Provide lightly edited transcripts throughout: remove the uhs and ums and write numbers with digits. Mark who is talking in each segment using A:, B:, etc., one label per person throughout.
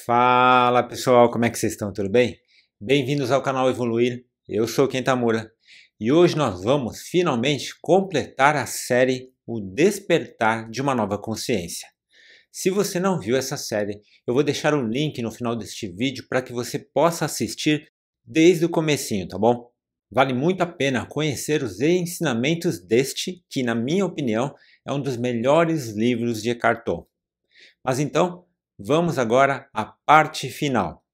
A: Fala pessoal, como é que vocês estão? Tudo bem? Bem-vindos ao canal Evoluir, eu sou o Kentamura e hoje nós vamos finalmente completar a série O Despertar de uma Nova Consciência. Se você não viu essa série, eu vou deixar o link no final deste vídeo para que você possa assistir desde o comecinho, tá bom? Vale muito a pena conhecer os ensinamentos deste, que na minha opinião é um dos melhores livros de Eckhart Tolle. Mas então, vamos agora à parte final.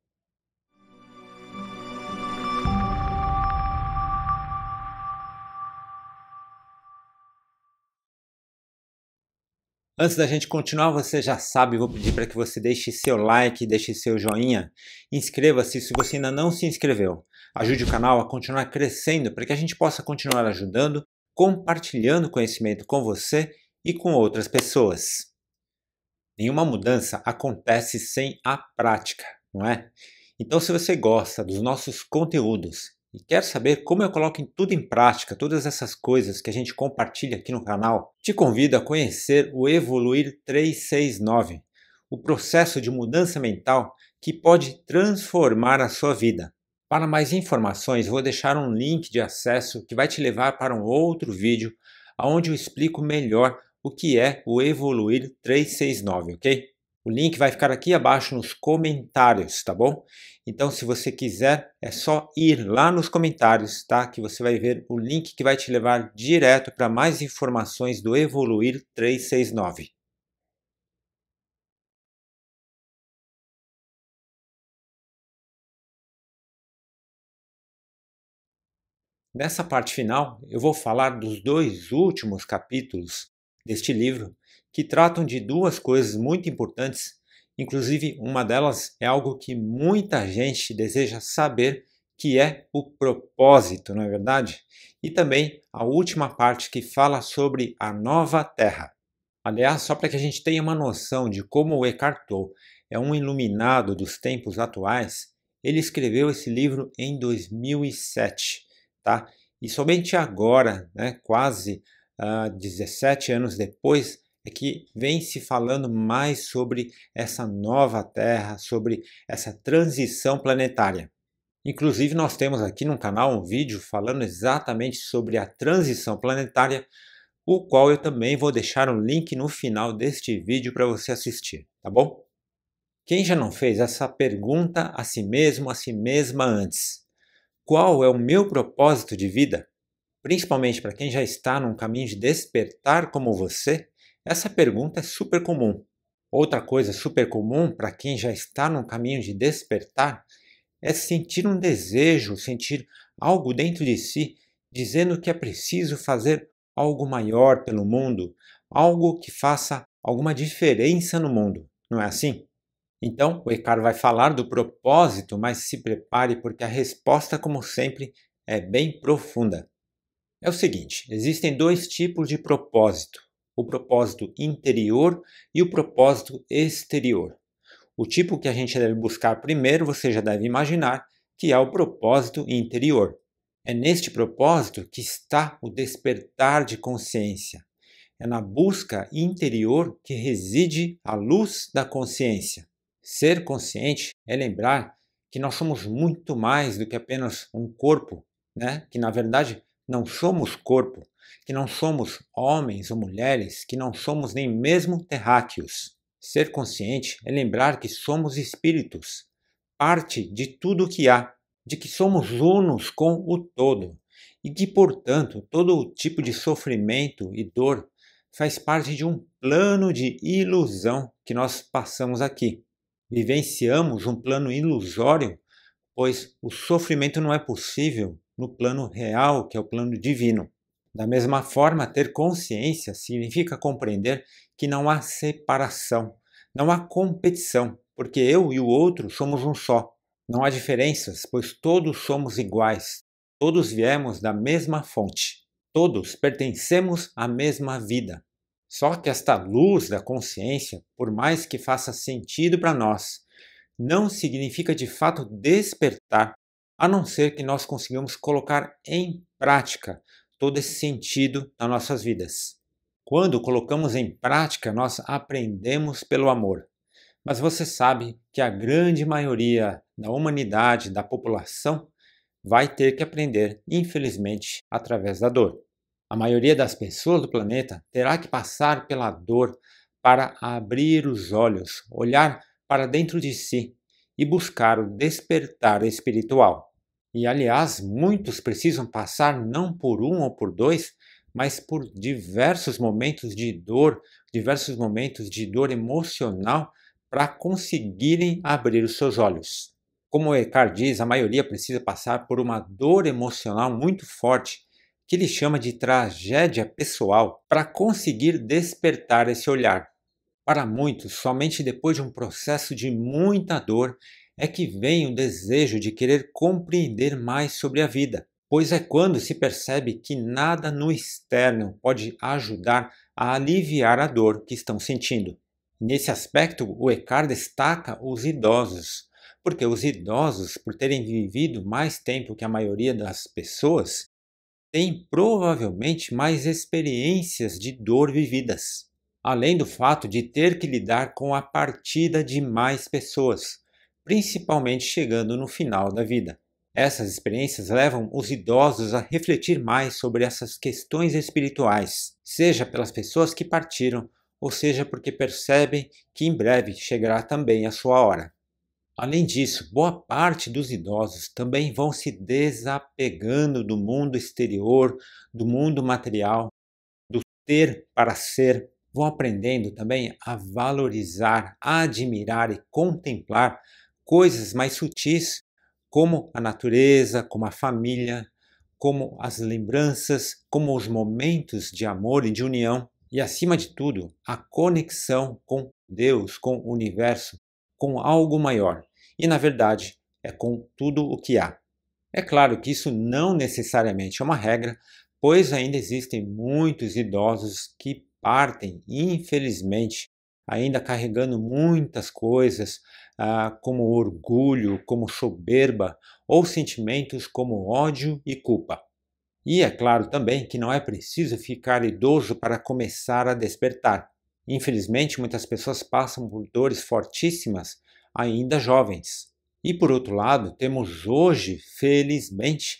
A: Antes da gente continuar, você já sabe, vou pedir para que você deixe seu like, deixe seu joinha, inscreva-se se você ainda não se inscreveu. Ajude o canal a continuar crescendo para que a gente possa continuar ajudando, compartilhando conhecimento com você e com outras pessoas. Nenhuma mudança acontece sem a prática, não é? Então, se você gosta dos nossos conteúdos e quer saber como eu coloco tudo em prática, todas essas coisas que a gente compartilha aqui no canal, te convido a conhecer o Evoluir 369, o processo de mudança mental que pode transformar a sua vida. Para mais informações, vou deixar um link de acesso que vai te levar para um outro vídeo onde eu explico melhor o que é o Evoluir 369, ok? O link vai ficar aqui abaixo nos comentários, tá bom? Então, se você quiser, é só ir lá nos comentários, tá? Que você vai ver o link que vai te levar direto para mais informações do Evoluir 369. Nessa parte final, eu vou falar dos dois últimos capítulos deste livro, que tratam de duas coisas muito importantes. Inclusive, uma delas é algo que muita gente deseja saber, que é o propósito, não é verdade? E também a última parte que fala sobre a nova Terra. Aliás, só para que a gente tenha uma noção de como o Eckhart Tolle é um iluminado dos tempos atuais, ele escreveu esse livro em 2007, tá? E somente agora, né, quase 17 anos depois, é que vem se falando mais sobre essa nova Terra, sobre essa transição planetária. Inclusive, nós temos aqui no canal um vídeo falando exatamente sobre a transição planetária, o qual eu também vou deixar um link no final deste vídeo para você assistir, tá bom? Quem já não fez essa pergunta a si mesmo, a si mesma antes? Qual é o meu propósito de vida? Principalmente para quem já está num caminho de despertar como você, essa pergunta é super comum. Outra coisa super comum para quem já está num caminho de despertar é sentir um desejo, sentir algo dentro de si dizendo que é preciso fazer algo maior pelo mundo, algo que faça alguma diferença no mundo, não é assim? Então, o Eckhart vai falar do propósito, mas se prepare porque a resposta, como sempre, é bem profunda. É o seguinte, existem dois tipos de propósito, o propósito interior e o propósito exterior. O tipo que a gente deve buscar primeiro, você já deve imaginar, que é o propósito interior. É neste propósito que está o despertar de consciência. É na busca interior que reside a luz da consciência. Ser consciente é lembrar que nós somos muito mais do que apenas um corpo, né? Que na verdade não somos corpo, que não somos homens ou mulheres, que não somos nem mesmo terráqueos. Ser consciente é lembrar que somos espíritos, parte de tudo o que há, de que somos unos com o todo e que, portanto, todo tipo de sofrimento e dor faz parte de um plano de ilusão que nós passamos aqui. Vivenciamos um plano ilusório, pois o sofrimento não é possível no plano real, que é o plano divino. Da mesma forma, ter consciência significa compreender que não há separação, não há competição, porque eu e o outro somos um só. Não há diferenças, pois todos somos iguais, todos viemos da mesma fonte, todos pertencemos à mesma vida. Só que esta luz da consciência, por mais que faça sentido para nós, não significa de fato despertar, a não ser que nós consigamos colocar em prática todo esse sentido nas nossas vidas. Quando colocamos em prática, nós aprendemos pelo amor. Mas você sabe que a grande maioria da humanidade, da população, vai ter que aprender, infelizmente, através da dor. A maioria das pessoas do planeta terá que passar pela dor para abrir os olhos, olhar para dentro de si e buscar o despertar espiritual. E aliás, muitos precisam passar não por um ou por dois, mas por diversos momentos de dor emocional para conseguirem abrir os seus olhos. Como o Eckhart diz, a maioria precisa passar por uma dor emocional muito forte, que ele chama de tragédia pessoal, para conseguir despertar esse olhar. Para muitos, somente depois de um processo de muita dor é que vem o desejo de querer compreender mais sobre a vida, pois é quando se percebe que nada no externo pode ajudar a aliviar a dor que estão sentindo. Nesse aspecto, o Eckhart destaca os idosos, porque os idosos, por terem vivido mais tempo que a maioria das pessoas, têm provavelmente mais experiências de dor vividas, além do fato de ter que lidar com a partida de mais pessoas, principalmente chegando no final da vida. Essas experiências levam os idosos a refletir mais sobre essas questões espirituais, seja pelas pessoas que partiram, ou seja porque percebem que em breve chegará também a sua hora. Além disso, boa parte dos idosos também vão se desapegando do mundo exterior, do mundo material, do ter para ser, vão aprendendo também a valorizar, a admirar e contemplar coisas mais sutis, como a natureza, como a família, como as lembranças, como os momentos de amor e de união, e acima de tudo, a conexão com Deus, com o universo, com algo maior. E na verdade, é com tudo o que há. É claro que isso não necessariamente é uma regra, pois ainda existem muitos idosos que partem, infelizmente, ainda carregando muitas coisas, como orgulho, como soberba, ou sentimentos como ódio e culpa. E é claro também que não é preciso ficar idoso para começar a despertar. Infelizmente, muitas pessoas passam por dores fortíssimas ainda jovens. E por outro lado, temos hoje, felizmente,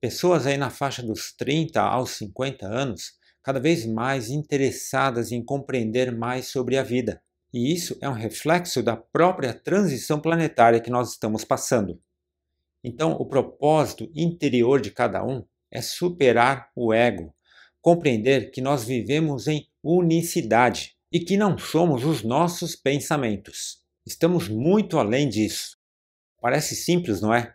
A: pessoas aí na faixa dos 30 aos 50 anos, cada vez mais interessadas em compreender mais sobre a vida. E isso é um reflexo da própria transição planetária que nós estamos passando. Então, o propósito interior de cada um é superar o ego, compreender que nós vivemos em unicidade e que não somos os nossos pensamentos. Estamos muito além disso. Parece simples, não é?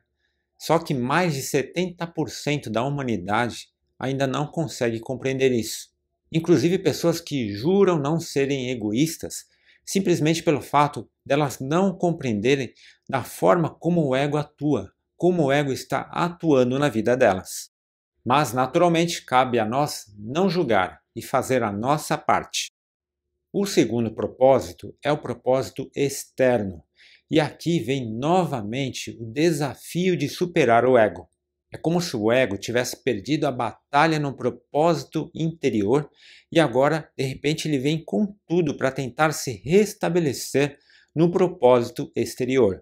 A: Só que mais de 70% da humanidade ainda não consegue compreender isso. Inclusive pessoas que juram não serem egoístas, simplesmente pelo fato delas não compreenderem da forma como o ego atua, como o ego está atuando na vida delas. Mas, naturalmente, cabe a nós não julgar e fazer a nossa parte. O segundo propósito é o propósito externo, e aqui vem novamente o desafio de superar o ego. É como se o ego tivesse perdido a batalha no propósito interior e agora, de repente, ele vem com tudo para tentar se restabelecer no propósito exterior.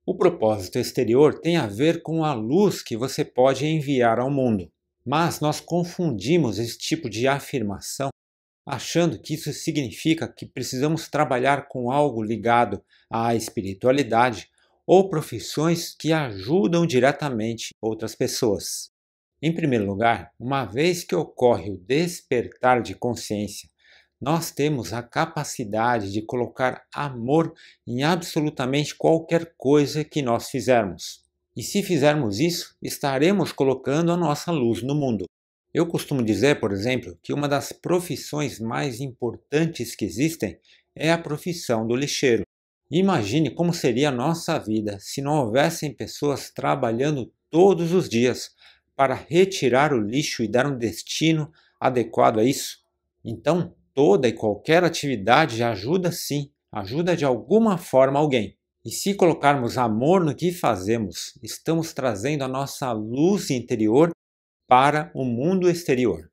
A: O propósito exterior tem a ver com a luz que você pode enviar ao mundo. Mas nós confundimos esse tipo de afirmação achando que isso significa que precisamos trabalhar com algo ligado à espiritualidade ou profissões que ajudam diretamente outras pessoas. Em primeiro lugar, uma vez que ocorre o despertar de consciência, nós temos a capacidade de colocar amor em absolutamente qualquer coisa que nós fizermos. E se fizermos isso, estaremos colocando a nossa luz no mundo. Eu costumo dizer, por exemplo, que uma das profissões mais importantes que existem é a profissão do lixeiro. Imagine como seria a nossa vida se não houvessem pessoas trabalhando todos os dias para retirar o lixo e dar um destino adequado a isso. Então, toda e qualquer atividade ajuda sim, ajuda de alguma forma alguém. E se colocarmos amor no que fazemos, estamos trazendo a nossa luz interior para o mundo exterior.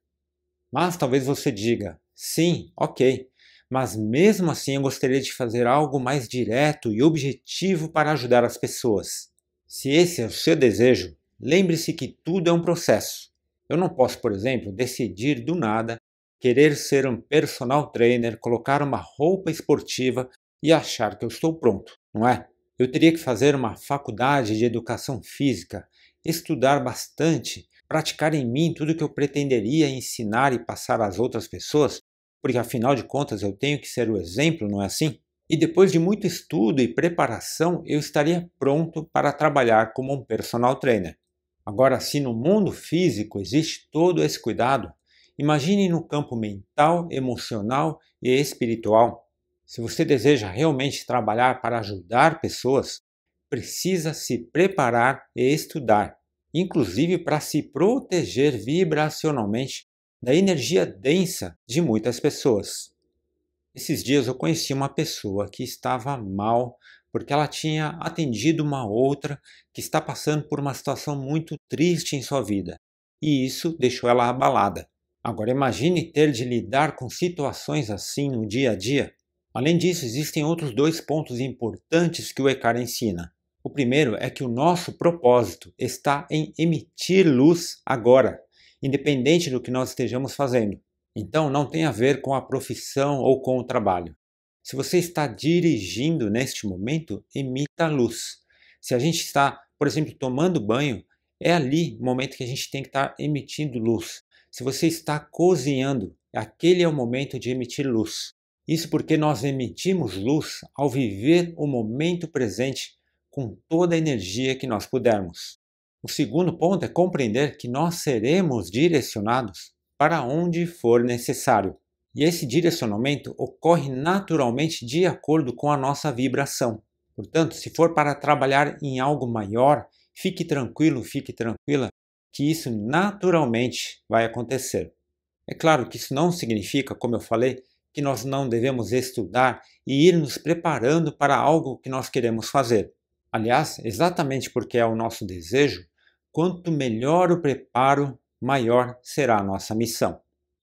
A: Mas talvez você diga, sim, ok, mas mesmo assim eu gostaria de fazer algo mais direto e objetivo para ajudar as pessoas. Se esse é o seu desejo, lembre-se que tudo é um processo. Eu não posso, por exemplo, decidir do nada, querer ser um personal trainer, colocar uma roupa esportiva e achar que eu estou pronto, não é? Eu teria que fazer uma faculdade de educação física, estudar bastante, praticar em mim tudo o que eu pretenderia ensinar e passar às outras pessoas, porque afinal de contas eu tenho que ser o exemplo, não é assim? E depois de muito estudo e preparação, eu estaria pronto para trabalhar como um personal trainer. Agora, se no mundo físico existe todo esse cuidado, imagine no campo mental, emocional e espiritual. Se você deseja realmente trabalhar para ajudar pessoas, precisa se preparar e estudar, inclusive para se proteger vibracionalmente da energia densa de muitas pessoas. Esses dias eu conheci uma pessoa que estava mal porque ela tinha atendido uma outra que está passando por uma situação muito triste em sua vida, e isso deixou ela abalada. Agora imagine ter de lidar com situações assim no dia a dia. Além disso, existem outros dois pontos importantes que o Eckhart ensina. O primeiro é que o nosso propósito está em emitir luz agora, independente do que nós estejamos fazendo. Então não tem a ver com a profissão ou com o trabalho. Se você está dirigindo neste momento, emita luz. Se a gente está, por exemplo, tomando banho, é ali o momento que a gente tem que estar emitindo luz. Se você está cozinhando, aquele é o momento de emitir luz. Isso porque nós emitimos luz ao viver o momento presente com toda a energia que nós pudermos. O segundo ponto é compreender que nós seremos direcionados para onde for necessário. E esse direcionamento ocorre naturalmente de acordo com a nossa vibração. Portanto, se for para trabalhar em algo maior, fique tranquilo, fique tranquila, que isso naturalmente vai acontecer. É claro que isso não significa, como eu falei, que nós não devemos estudar e ir nos preparando para algo que nós queremos fazer. Aliás, exatamente porque é o nosso desejo, quanto melhor o preparo, maior será a nossa missão.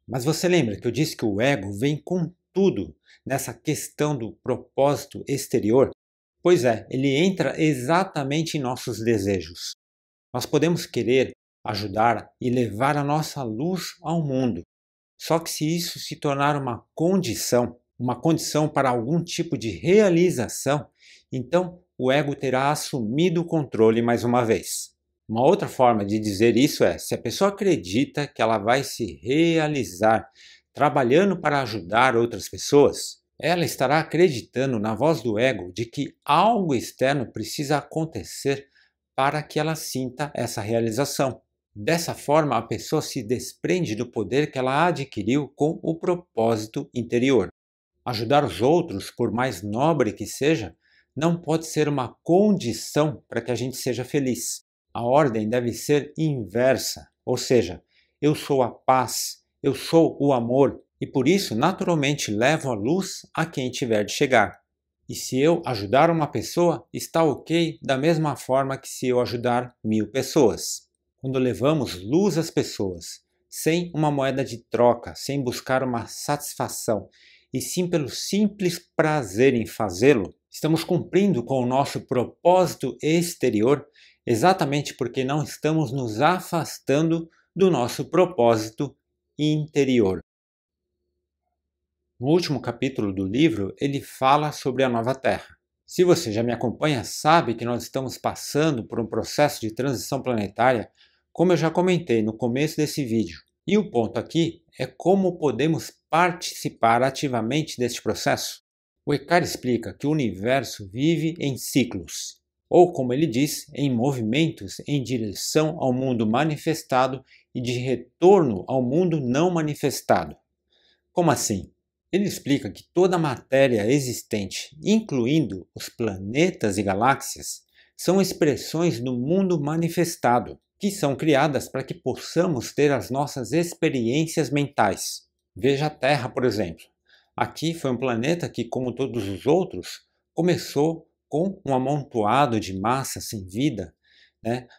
A: Mas você lembra que eu disse que o ego vem com tudo nessa questão do propósito exterior? Pois é, ele entra exatamente em nossos desejos. Nós podemos querer ajudar e levar a nossa luz ao mundo. Só que se isso se tornar uma condição para algum tipo de realização, então o ego terá assumido o controle mais uma vez. Uma outra forma de dizer isso é: se a pessoa acredita que ela vai se realizar trabalhando para ajudar outras pessoas, ela estará acreditando na voz do ego de que algo externo precisa acontecer para que ela sinta essa realização. Dessa forma, a pessoa se desprende do poder que ela adquiriu com o propósito interior. Ajudar os outros, por mais nobre que seja, não pode ser uma condição para que a gente seja feliz. A ordem deve ser inversa, ou seja, eu sou a paz, eu sou o amor e por isso naturalmente levo a luz a quem tiver de chegar. E se eu ajudar uma pessoa, está ok da mesma forma que se eu ajudar 1000 pessoas. Quando levamos luz às pessoas, sem uma moeda de troca, sem buscar uma satisfação, e sim pelo simples prazer em fazê-lo, estamos cumprindo com o nosso propósito exterior, exatamente porque não estamos nos afastando do nosso propósito interior. No último capítulo do livro, ele fala sobre a nova Terra. Se você já me acompanha, sabe que nós estamos passando por um processo de transição planetária, como eu já comentei no começo desse vídeo. E o ponto aqui é como podemos participar ativamente deste processo. O Eckhart explica que o universo vive em ciclos, ou como ele diz, em movimentos em direção ao mundo manifestado e de retorno ao mundo não manifestado. Como assim? Ele explica que toda a matéria existente, incluindo os planetas e galáxias, são expressões do mundo manifestado, que são criadas para que possamos ter as nossas experiências mentais. Veja a Terra, por exemplo. Aqui foi um planeta que, como todos os outros, começou com um amontoado de massa sem vida,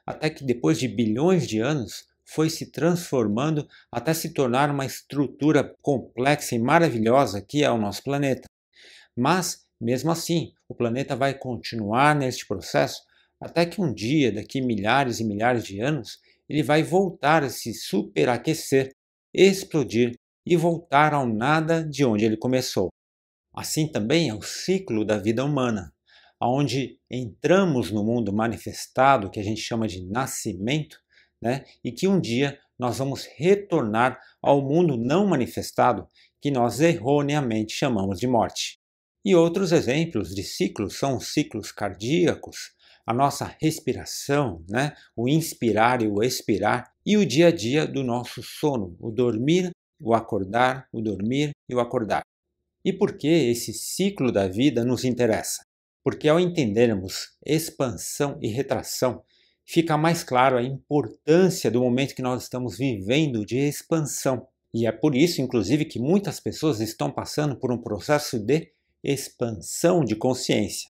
A: até que depois de bilhões de anos foi se transformando até se tornar uma estrutura complexa e maravilhosa que é o nosso planeta. Mas, mesmo assim, o planeta vai continuar neste processo até que um dia, daqui milhares e milhares de anos, ele vai voltar a se superaquecer, explodir e voltar ao nada de onde ele começou. Assim também é o ciclo da vida humana, onde entramos no mundo manifestado, que a gente chama de nascimento, né? E que um dia nós vamos retornar ao mundo não manifestado, que nós erroneamente chamamos de morte. E outros exemplos de ciclos são os ciclos cardíacos, a nossa respiração, né? O inspirar e o expirar, e o dia a dia do nosso sono, o dormir, o acordar, o dormir e o acordar. E por que esse ciclo da vida nos interessa? Porque ao entendermos expansão e retração, fica mais claro a importância do momento que nós estamos vivendo de expansão. E é por isso, inclusive, que muitas pessoas estão passando por um processo de expansão de consciência.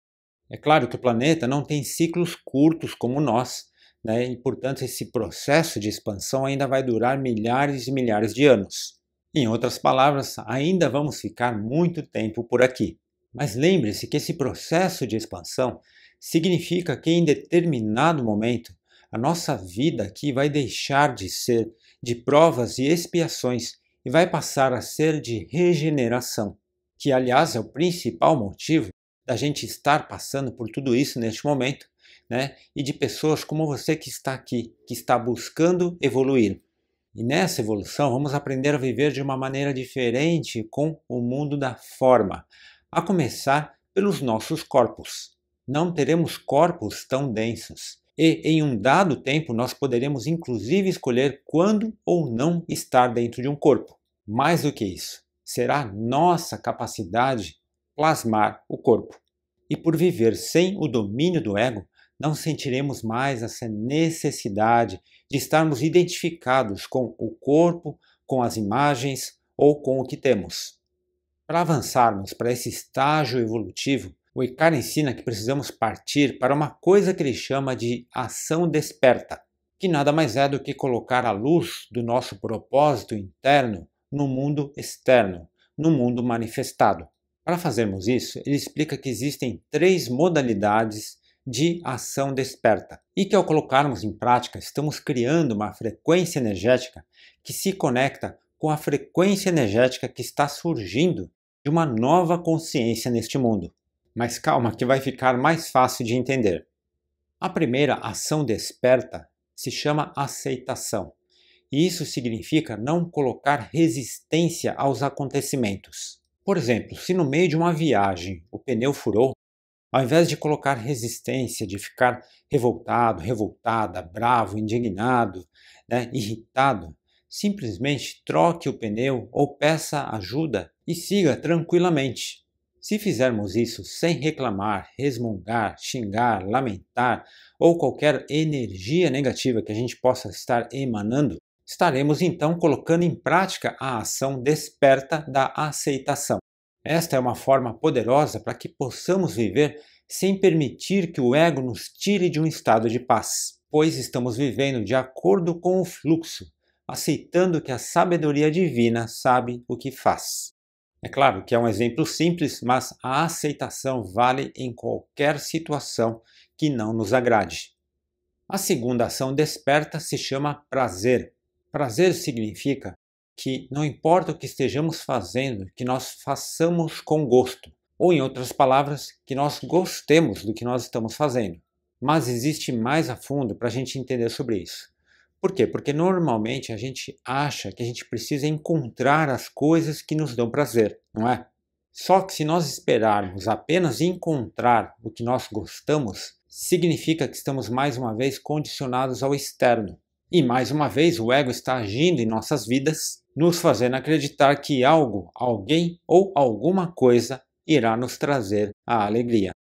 A: É claro que o planeta não tem ciclos curtos como nós, né? E portanto esse processo de expansão ainda vai durar milhares e milhares de anos. Em outras palavras, ainda vamos ficar muito tempo por aqui. Mas lembre-se que esse processo de expansão significa que em determinado momento a nossa vida aqui vai deixar de ser de provas e expiações e vai passar a ser de regeneração, que aliás é o principal motivo da gente estar passando por tudo isso neste momento, né? E de pessoas como você que está aqui, que está buscando evoluir. E nessa evolução vamos aprender a viver de uma maneira diferente com o mundo da forma, a começar pelos nossos corpos. Não teremos corpos tão densos e em um dado tempo nós poderemos inclusive escolher quando ou não estar dentro de um corpo. Mais do que isso, será nossa capacidade plasmar o corpo. E por viver sem o domínio do ego, não sentiremos mais essa necessidade de estarmos identificados com o corpo, com as imagens ou com o que temos. Para avançarmos para esse estágio evolutivo, o Icaro ensina que precisamos partir para uma coisa que ele chama de ação desperta, que nada mais é do que colocar a luz do nosso propósito interno no mundo externo, no mundo manifestado. Para fazermos isso, ele explica que existem 3 modalidades de ação desperta e que ao colocarmos em prática estamos criando uma frequência energética que se conecta com a frequência energética que está surgindo de uma nova consciência neste mundo. Mas calma que vai ficar mais fácil de entender. A primeira ação desperta se chama aceitação, e isso significa não colocar resistência aos acontecimentos. Por exemplo, se no meio de uma viagem o pneu furou, ao invés de colocar resistência, de ficar revoltado, revoltada, bravo, indignado, irritado, simplesmente troque o pneu ou peça ajuda e siga tranquilamente. Se fizermos isso sem reclamar, resmungar, xingar, lamentar ou qualquer energia negativa que a gente possa estar emanando, estaremos então colocando em prática a ação desperta da aceitação. Esta é uma forma poderosa para que possamos viver sem permitir que o ego nos tire de um estado de paz, pois estamos vivendo de acordo com o fluxo, aceitando que a sabedoria divina sabe o que faz. É claro que é um exemplo simples, mas a aceitação vale em qualquer situação que não nos agrade. A segunda ação desperta se chama prazer. Prazer significa que não importa o que estejamos fazendo, que nós façamos com gosto, ou em outras palavras, que nós gostemos do que nós estamos fazendo. Mas existe mais a fundo para a gente entender sobre isso. Por quê? Porque normalmente a gente acha que a gente precisa encontrar as coisas que nos dão prazer, não é? Só que se nós esperarmos apenas encontrar o que nós gostamos, significa que estamos mais uma vez condicionados ao externo. E mais uma vez o ego está agindo em nossas vidas, nos fazendo acreditar que algo, alguém ou alguma coisa irá nos trazer a alegria.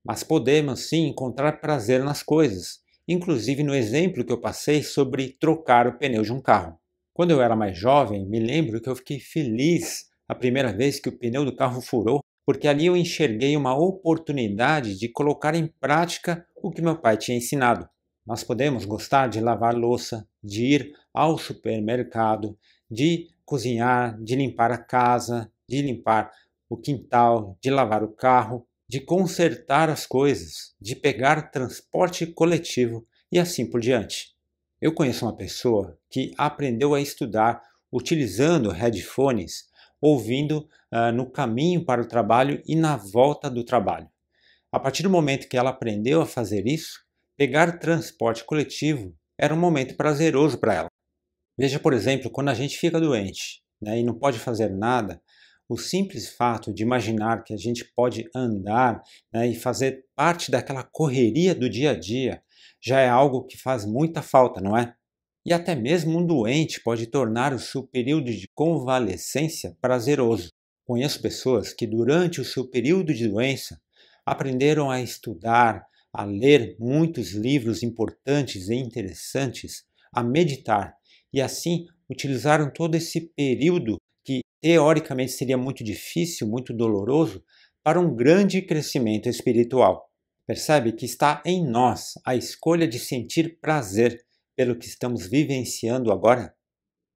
A: Mas podemos sim encontrar prazer nas coisas, inclusive no exemplo que eu passei sobre trocar o pneu de um carro. Quando eu era mais jovem, me lembro que eu fiquei feliz a primeira vez que o pneu do carro furou, porque ali eu enxerguei uma oportunidade de colocar em prática o que meu pai tinha ensinado. Nós podemos gostar de lavar louça, de ir ao supermercado, de cozinhar, de limpar a casa, de limpar o quintal, de lavar o carro, de consertar as coisas, de pegar transporte coletivo e assim por diante. Eu conheço uma pessoa que aprendeu a estudar utilizando headphones, ouvindo no caminho para o trabalho e na volta do trabalho. A partir do momento que ela aprendeu a fazer isso, pegar transporte coletivo era um momento prazeroso para ela. Veja, por exemplo, quando a gente fica doente, né, e não pode fazer nada, o simples fato de imaginar que a gente pode andar, né, e fazer parte daquela correria do dia a dia já é algo que faz muita falta, não é? E até mesmo um doente pode tornar o seu período de convalescência prazeroso. Conheço pessoas que durante o seu período de doença aprenderam a estudar, a ler muitos livros importantes e interessantes, a meditar e assim utilizaram todo esse período que teoricamente seria muito difícil, muito doloroso, para um grande crescimento espiritual. Percebe que está em nós a escolha de sentir prazer pelo que estamos vivenciando agora?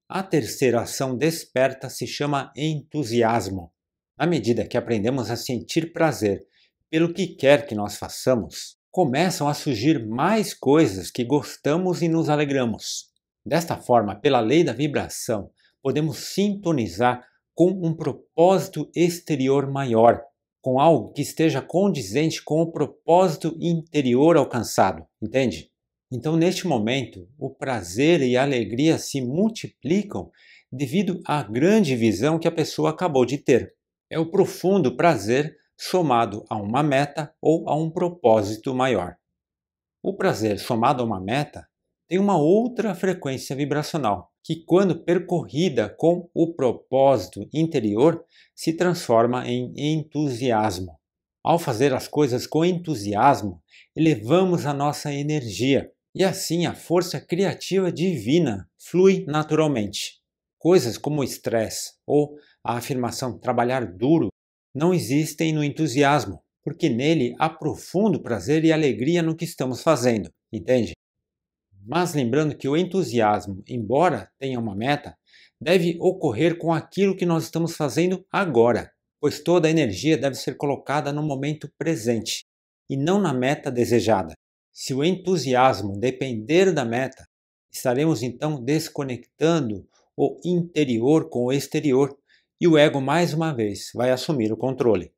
A: A terceira ação desperta se chama entusiasmo. À medida que aprendemos a sentir prazer pelo que quer que nós façamos, começam a surgir mais coisas que gostamos e nos alegramos. Desta forma, pela lei da vibração, podemos sintonizar com um propósito exterior maior, com algo que esteja condizente com o propósito interior alcançado, entende? Então, neste momento, o prazer e a alegria se multiplicam devido à grande visão que a pessoa acabou de ter. É o profundo prazer somado a uma meta ou a um propósito maior. O prazer somado a uma meta tem uma outra frequência vibracional, que, quando percorrida com o propósito interior, se transforma em entusiasmo. Ao fazer as coisas com entusiasmo, elevamos a nossa energia e assim a força criativa divina flui naturalmente. Coisas como o estresse ou a afirmação trabalhar duro não existem no entusiasmo, porque nele há profundo prazer e alegria no que estamos fazendo, entende? Mas lembrando que o entusiasmo, embora tenha uma meta, deve ocorrer com aquilo que nós estamos fazendo agora, pois toda a energia deve ser colocada no momento presente e não na meta desejada. Se o entusiasmo depender da meta, estaremos então desconectando o interior com o exterior e o ego mais uma vez vai assumir o controle.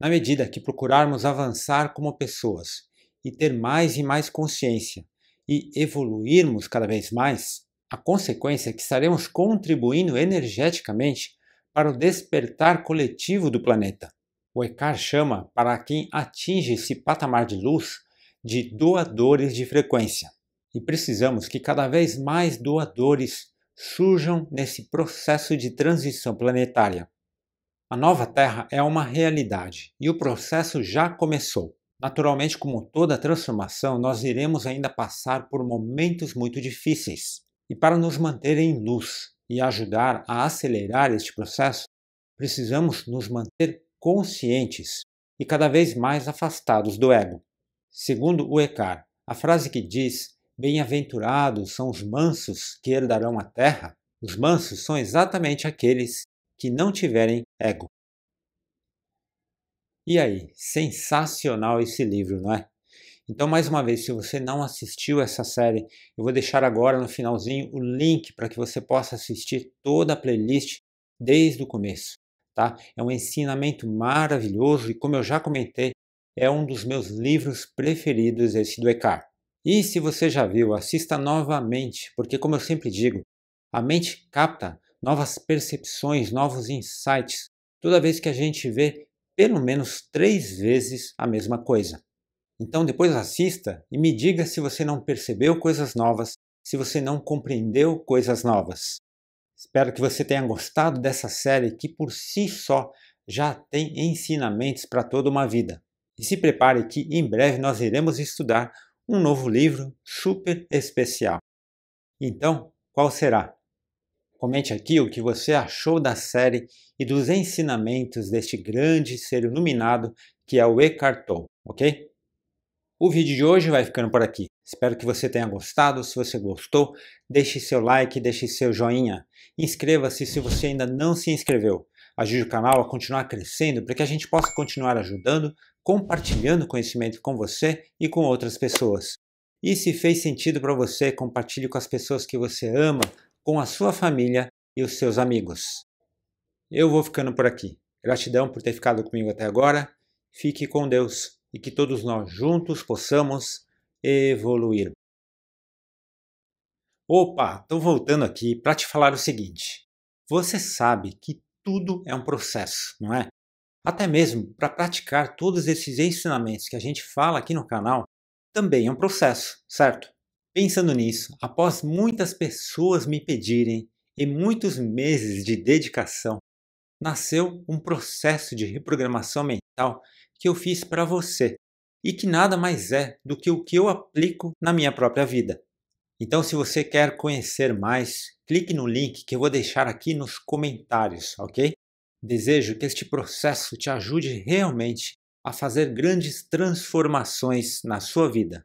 A: Na medida que procurarmos avançar como pessoas e ter mais e mais consciência e evoluirmos cada vez mais, a consequência é que estaremos contribuindo energeticamente para o despertar coletivo do planeta. O Eckhart chama para quem atinge esse patamar de luz de doadores de frequência. E precisamos que cada vez mais doadores surjam nesse processo de transição planetária. A nova Terra é uma realidade e o processo já começou. Naturalmente, como toda transformação, nós iremos ainda passar por momentos muito difíceis. E para nos manter em luz e ajudar a acelerar este processo, precisamos nos manter conscientes e cada vez mais afastados do ego. Segundo o Eckhart, a frase que diz "Bem-aventurados são os mansos que herdarão a terra", os mansos são exatamente aqueles que não tiverem ego. E aí, sensacional esse livro, não é? Então, mais uma vez, se você não assistiu essa série, eu vou deixar agora no finalzinho o link para que você possa assistir toda a playlist desde o começo, tá? É um ensinamento maravilhoso e, como eu já comentei, é um dos meus livros preferidos, esse do Eckhart. E se você já viu, assista novamente, porque, como eu sempre digo, a mente capta novas percepções, novos insights, toda vez que a gente vê pelo menos 3 vezes a mesma coisa. Então depois assista e me diga se você não percebeu coisas novas, se você não compreendeu coisas novas. Espero que você tenha gostado dessa série que por si só já tem ensinamentos para toda uma vida. E se prepare que em breve nós iremos estudar um novo livro super especial. Então, qual será? Comente aqui o que você achou da série e dos ensinamentos deste grande ser iluminado que é o Eckhart Tolle, ok? O vídeo de hoje vai ficando por aqui. Espero que você tenha gostado. Se você gostou, deixe seu like, deixe seu joinha. Inscreva-se se você ainda não se inscreveu. Ajude o canal a continuar crescendo para que a gente possa continuar ajudando, compartilhando conhecimento com você e com outras pessoas. E se fez sentido para você, compartilhe com as pessoas que você ama, com a sua família e os seus amigos. Eu vou ficando por aqui. Gratidão por ter ficado comigo até agora. Fique com Deus e que todos nós juntos possamos evoluir. Opa, estou voltando aqui para te falar o seguinte. Você sabe que tudo é um processo, não é? Até mesmo para praticar todos esses ensinamentos que a gente fala aqui no canal, também é um processo, certo? Pensando nisso, após muitas pessoas me pedirem e muitos meses de dedicação, nasceu um processo de reprogramação mental que eu fiz para você e que nada mais é do que o que eu aplico na minha própria vida. Então, se você quer conhecer mais, clique no link que eu vou deixar aqui nos comentários, ok? Desejo que este processo te ajude realmente a fazer grandes transformações na sua vida.